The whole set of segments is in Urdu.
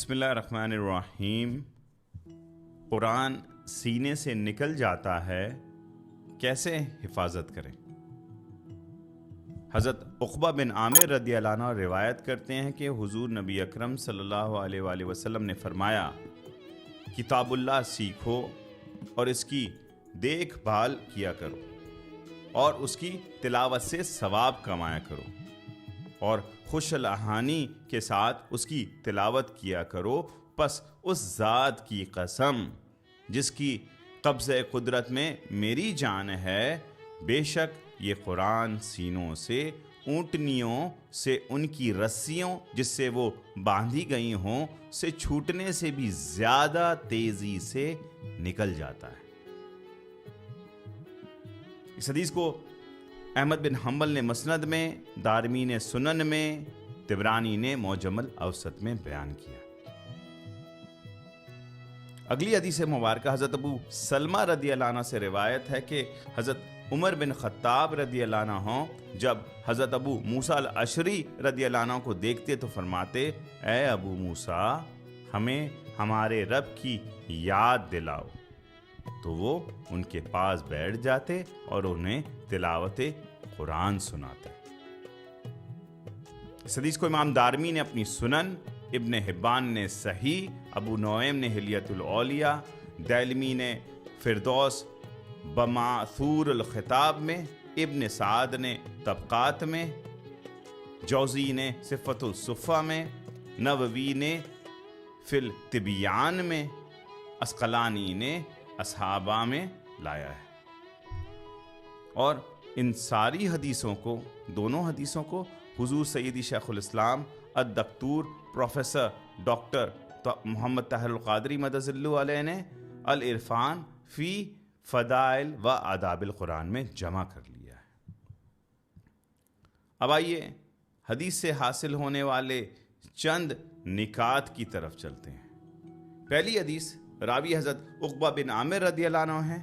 بسم اللہ الرحمن الرحیم۔ قرآن سینے سے نکل جاتا ہے، کیسے حفاظت کریں؟ حضرت عقبہ بن عامر رضی اللہ عنہ روایت کرتے ہیں کہ حضور نبی اکرم صلی اللہ علیہ وآلہ وسلم نے فرمایا، کتاب اللہ سیکھو اور اس کی دیکھ بھال کیا کرو اور اس کی تلاوت سے ثواب کمایا کرو اور خوش الحانی کے ساتھ اس کی تلاوت کیا کرو، پس اس ذات کی قسم جس کی قبضہ قدرت میں میری جان ہے، بے شک یہ قرآن سینوں سے اونٹنیوں سے ان کی رسیوں جس سے وہ باندھی گئی ہوں سے چھوٹنے سے بھی زیادہ تیزی سے نکل جاتا ہے۔ اس حدیث کو احمد بن حنبل نے مسند میں، دارمی نے سنن میں، طبرانی نے معجم الاوسط میں بیان کیا۔ اگلی حدیث مبارکہ حضرت ابو سلمہ رضی اللہ عنہ سے روایت ہے کہ حضرت عمر بن خطاب رضی اللہ عنہ جب حضرت ابو موسیٰ الاشعری رضی اللہ عنہ کو دیکھتے تو فرماتے، اے ابو موسیٰ، ہمیں ہمارے رب کی یاد دلاؤ، تو وہ ان کے پاس بیٹھ جاتے اور انہیں تلاوت قرآن سناتے۔ اس حدیث کو امام دارمی نے اپنی سنن، ابن حبان نے صحیح، ابو نعیم نے حلیۃ الاولیاء، دیلمی نے فردوس بمعثور الخطاب میں، ابن سعد نے طبقات میں، جوزی نے صفت الصفہ میں، نووی نے فی التبیان میں، عسقلانی نے اصحابہ میں لایا ہے۔ اور ان ساری حدیثوں کو، دونوں حدیثوں کو حضور سیدی شیخ الاسلام الدکتور پروفیسر ڈاکٹر محمد طاہر القادری مدد اللہ علیہ نے العرفان فی فضائل و آداب القرآن میں جمع کر لیا ہے۔ اب آئیے حدیث سے حاصل ہونے والے چند نکات کی طرف چلتے ہیں۔ پہلی حدیث، راوی حضرت عقبہ بن عامر رضی اللہ عنہ ہیں۔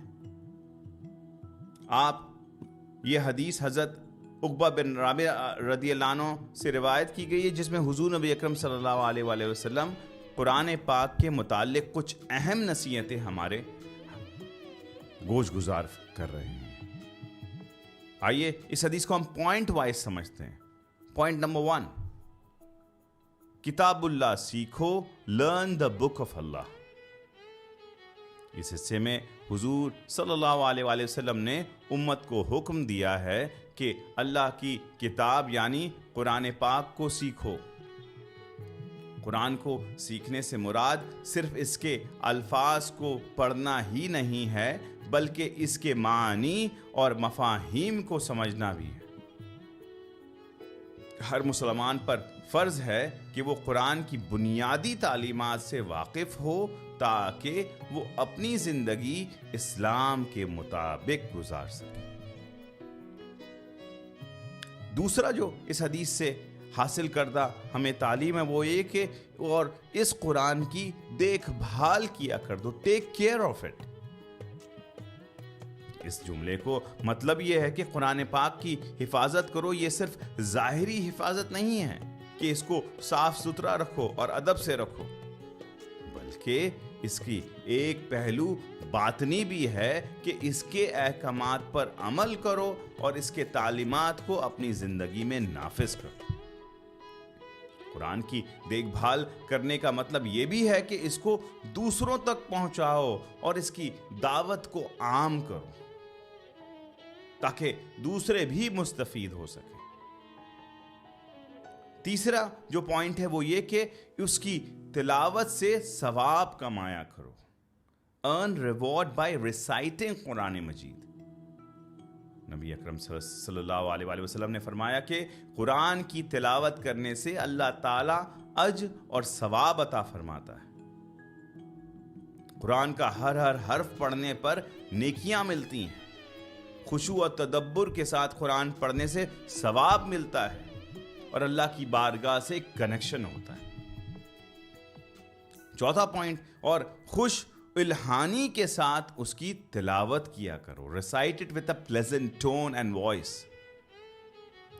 یہ حدیث حضرت عقبہ بن عامر رضی اللہ عنہ سے روایت کی گئی ہے، جس میں حضور نبی اکرم صلی اللہ علیہ وآلہ وسلم قرآن پاک کے متعلق کچھ اہم نصیحتیں ہمارے گوش گزار کر رہے ہیں۔ آئیے اس حدیث کو ہم پوائنٹ وائز سمجھتے ہیں۔ پوائنٹ نمبر 1، کتاب اللہ سیکھو، لرن دا بک آف اللہ۔ اس حصے میں حضور صلی اللہ علیہ وآلہ وسلم نے امت کو حکم دیا ہے کہ اللہ کی کتاب یعنی قرآن پاک کو سیکھو۔ قرآن کو سیکھنے سے مراد صرف اس کے الفاظ کو پڑھنا ہی نہیں ہے، بلکہ اس کے معنی اور مفاہیم کو سمجھنا بھی ہے۔ ہر مسلمان پر فرض ہے کہ وہ قرآن کی بنیادی تعلیمات سے واقف ہو تاکہ وہ اپنی زندگی اسلام کے مطابق گزار سکے۔ دوسرا جو اس حدیث سے حاصل کردہ ہمیں تعلیم ہے وہ یہ کہ اور اس قرآن کی دیکھ بھال کیا کر دو، ٹیک کیئر آف اٹ۔ اس جملے کو مطلب یہ ہے کہ قرآن پاک کی حفاظت کرو، یہ صرف ظاہری حفاظت نہیں ہے کہ اس کو صاف ستھرا رکھو اور ادب سے رکھو، بلکہ اس کی ایک پہلو باطنی بھی ہے کہ اس کے احکامات پر عمل کرو اور اس کے تعلیمات کو اپنی زندگی میں نافذ کرو۔ قرآن کی دیکھ بھال کرنے کا مطلب یہ بھی ہے کہ اس کو دوسروں تک پہنچاؤ اور اس کی دعوت کو عام کرو تاکہ دوسرے بھی مستفید ہو سکیں۔ تیسرا جو پوائنٹ ہے وہ یہ کہ اس کی تلاوت سے ثواب کمایا کرو، earn reward by reciting قرآن مجید۔ نبی اکرم صلی اللہ علیہ وآلہ وسلم نے فرمایا کہ قرآن کی تلاوت کرنے سے اللہ تعالیٰ اجر اور ثواب عطا فرماتا ہے۔ قرآن کا ہر حرف پڑھنے پر نیکیاں ملتی ہیں۔ خشوع و تدبر کے ساتھ قرآن پڑھنے سے ثواب ملتا ہے اور اللہ کی بارگاہ سے کنیکشن ہوتا ہے۔ چوتھا پوائنٹ، اور خوش الحانی کے ساتھ اس کی تلاوت کیا کرو، recite it with a pleasant tone and voice۔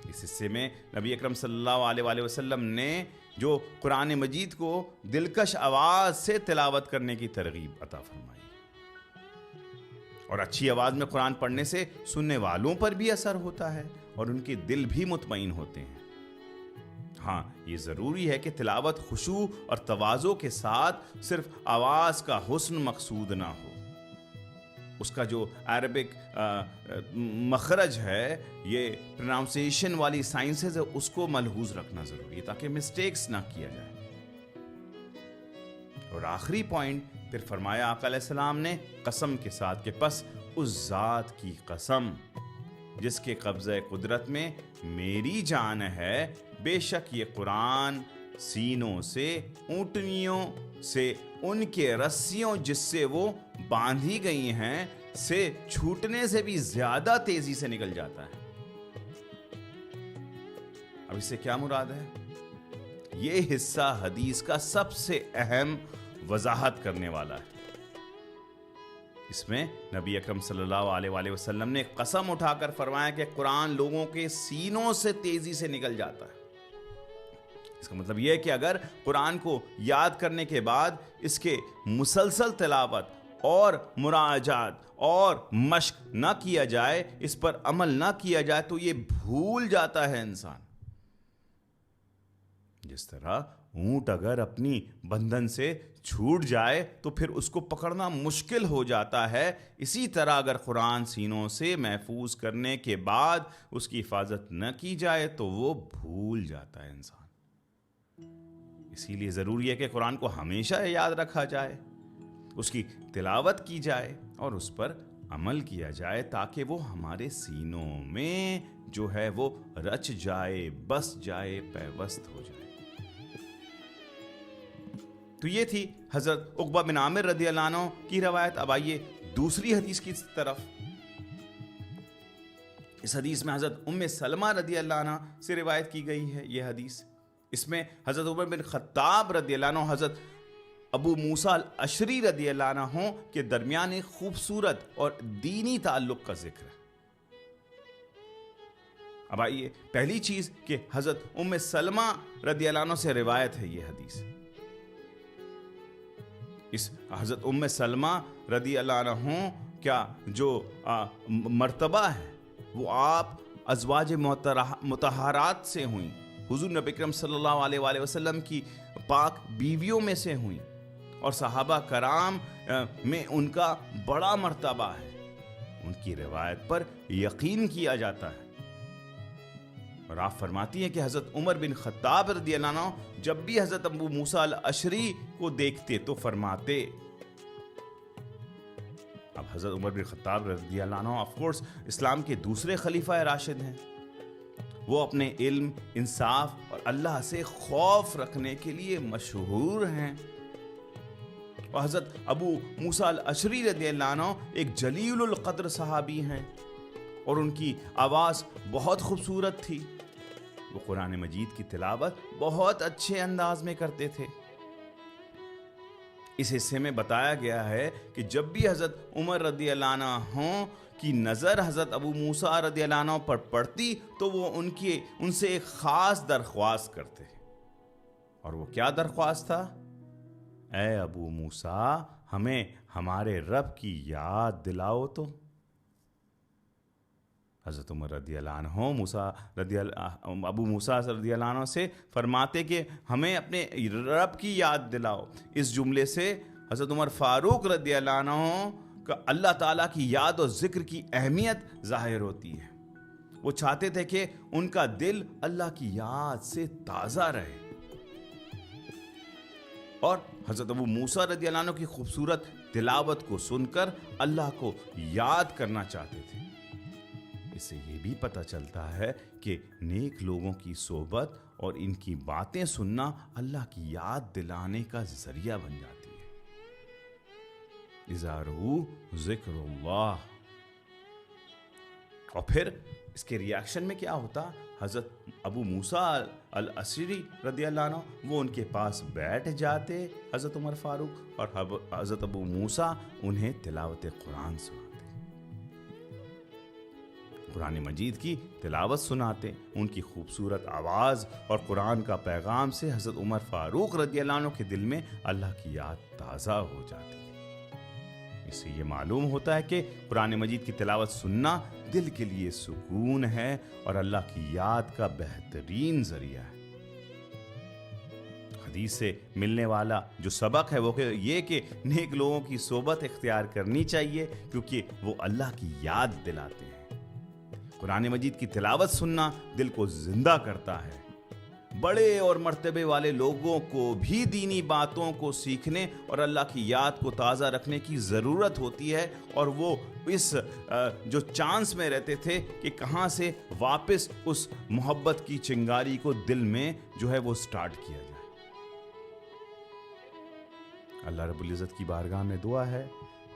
اس حصے میں نبی اکرم صلی اللہ علیہ وآلہ وسلم نے جو قرآن مجید کو دلکش آواز سے تلاوت کرنے کی ترغیب عطا فرمائی، اور اچھی آواز میں قرآن پڑھنے سے سننے والوں پر بھی اثر ہوتا ہے اور ان کے دل بھی مطمئن ہوتے ہیں۔ ہاں، یہ ضروری ہے کہ تلاوت خشوع اور تواضع کے ساتھ صرف آواز کا حسن مقصود نہ ہو، اس کا جو عربک مخرج ہے، یہ پروناؤنسیشن والی سائنسز ہے، اس کو ملحوظ رکھنا ضروری ہے تاکہ مسٹیکس نہ کیا جائے۔ اور آخری پوائنٹ پھر فرمایا آقا علیہ السلام نے قسم کے ساتھ کہ پس اس ذات کی قسم جس کے قبضہ قدرت میں میری جان ہے، بے شک یہ قرآن سینوں سے، اونٹنیوں سے، ان کے رسیوں جس سے وہ باندھی گئی ہیں سے چھوٹنے سے بھی زیادہ تیزی سے نکل جاتا ہے۔ اب اس سے کیا مراد ہے؟ یہ حصہ حدیث کا سب سے اہم وضاحت کرنے والا ہے۔ اس میں نبی اکرم صلی اللہ علیہ وآلہ وسلم نے قسم اٹھا کر فرمایا کہ قرآن لوگوں کے سینوں سے تیزی سے نکل جاتا ہے۔ اس کا مطلب یہ ہے کہ اگر قرآن کو یاد کرنے کے بعد اس کے مسلسل تلاوت اور مراجعات اور مشق نہ کیا جائے، اس پر عمل نہ کیا جائے، تو یہ بھول جاتا ہے انسان۔ جس طرح اونٹ اگر اپنی بندھن سے چھوٹ جائے تو پھر اس کو پکڑنا مشکل ہو جاتا ہے، اسی طرح اگر قرآن سینوں سے محفوظ کرنے کے بعد اس کی حفاظت نہ کی جائے تو وہ بھول جاتا ہے انسان۔ اسی لیے ضروری ہے کہ قرآن کو ہمیشہ یاد رکھا جائے، اس کی تلاوت کی جائے اور اس پر عمل کیا جائے تاکہ وہ ہمارے سینوں میں جو ہے وہ رچ جائے، بس جائے، پیوست ہو جائے۔ تو یہ تھی حضرت عقبہ بن عامر رضی اللہ عنہ کی روایت۔ اب آئیے دوسری حدیث کی طرف۔ اس حدیث میں حضرت ام سلمہ رضی اللہ عنہ سے روایت کی گئی ہے یہ حدیث۔ اس میں حضرت عمر بن خطاب رضی اللہ عنہ، حضرت ابو موسیٰ الاشری رضی اللہ عنہ کے درمیان ایک خوبصورت اور دینی تعلق کا ذکر ہے۔ اب آئیے پہلی چیز کہ حضرت ام سلمہ رضی اللہ عنہ سے روایت ہے یہ حدیث۔ اس حضرت ام سلمہ رضی اللہ عنہ کیا جو مرتبہ ہے وہ آپ ازواج مطہرات سے ہوئیں، حضور نبی اکرم صلی اللہ علیہ وآلہ وسلم کی پاک بیویوں میں سے ہوئیں، اور صحابہ کرام میں ان کا بڑا مرتبہ ہے، ان کی روایت پر یقین کیا جاتا ہے۔ اور آپ فرماتی ہیں کہ حضرت عمر بن خطاب رضی اللہ عنہ جب بھی حضرت ابو موسیٰ الاشری کو دیکھتے تو فرماتے، اب حضرت عمر بن خطاب رضی اللہ عنہ آف کورس اسلام کے دوسرے خلیفہ راشد ہیں، وہ اپنے علم، انصاف اور اللہ سے خوف رکھنے کے لیے مشہور ہیں، اور حضرت ابو موسیٰ الاشری رضی اللہ عنہ ایک جلیل القدر صحابی ہیں، اور ان کی آواز بہت خوبصورت تھی، وہ قرآن مجید کی تلاوت بہت اچھے انداز میں کرتے تھے۔ اس حصے میں بتایا گیا ہے کہ جب بھی حضرت عمر رضی اللہ عنہ کی نظر حضرت ابو موسیٰ رضی اللہ عنہ پر پڑتی تو وہ ان سے ایک خاص درخواست کرتے، اور وہ کیا درخواست تھا؟ اے ابو موسیٰ، ہمیں ہمارے رب کی یاد دلاؤ تو۔ حضرت عمر رضی اللہ عنہ ابو موسیٰ رضی اللہ عنہ سے فرماتے کہ ہمیں اپنے رب کی یاد دلاؤ۔ اس جملے سے حضرت عمر فاروق رضی اللہ عنہ کا اللہ تعالیٰ کی یاد اور ذکر کی اہمیت ظاہر ہوتی ہے۔ وہ چاہتے تھے کہ ان کا دل اللہ کی یاد سے تازہ رہے، اور حضرت ابو موسیٰ رضی اللہ عنہ کی خوبصورت تلاوت کو سن کر اللہ کو یاد کرنا چاہتے تھے۔ اس سے یہ بھی پتہ چلتا ہے کہ نیک لوگوں کی صحبت اور ان کی باتیں سننا اللہ کی یاد دلانے کا ذریعہ بن جاتی ہے۔ اذا رؤوا ذکر اللہ۔ اور پھر اس کے ریاکشن میں کیا ہوتا؟ حضرت ابو موسیٰ الاشری رضی اللہ عنہ وہ ان کے پاس بیٹھ جاتے، حضرت عمر فاروق، اور حضرت ابو موسیٰ انہیں تلاوت قرآن سناتے۔ قرآن مجید کی تلاوت سناتے. ان کی خوبصورت آواز اور قرآن کا پیغام سے حضرت عمر فاروق رضی اللہ عنہ کے دل میں اللہ کی یاد تازہ ہو جاتی تھی. اس سے یہ معلوم ہوتا ہے کہ قرآن مجید کی تلاوت سننا دل کے لیے سکون ہے اور اللہ کی یاد کا بہترین ذریعہ ہے. حدیث سے ملنے والا جو سبق ہے وہ یہ کہ نیک لوگوں کی صحبت اختیار کرنی چاہیے کیونکہ وہ اللہ کی یاد دلاتے ہیں. قرآن مجید کی تلاوت سننا دل کو زندہ کرتا ہے. بڑے اور مرتبے والے لوگوں کو بھی دینی باتوں کو سیکھنے اور اللہ کی یاد کو تازہ رکھنے کی ضرورت ہوتی ہے اور وہ اس جو چانس میں رہتے تھے کہ کہاں سے واپس اس محبت کی چنگاری کو دل میں جو ہے وہ سٹارٹ کیا جائے. اللہ رب العزت کی بارگاہ میں دعا ہے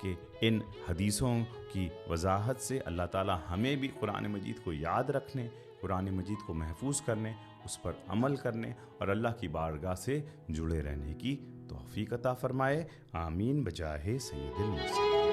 کہ ان حدیثوں کی وضاحت سے اللہ تعالی ہمیں بھی قرآن مجید کو یاد رکھنے, قرآن مجید کو محفوظ کرنے, اس پر عمل کرنے اور اللہ کی بارگاہ سے جڑے رہنے کی توفیق عطا فرمائے. آمین بجاہ سید المرسلین.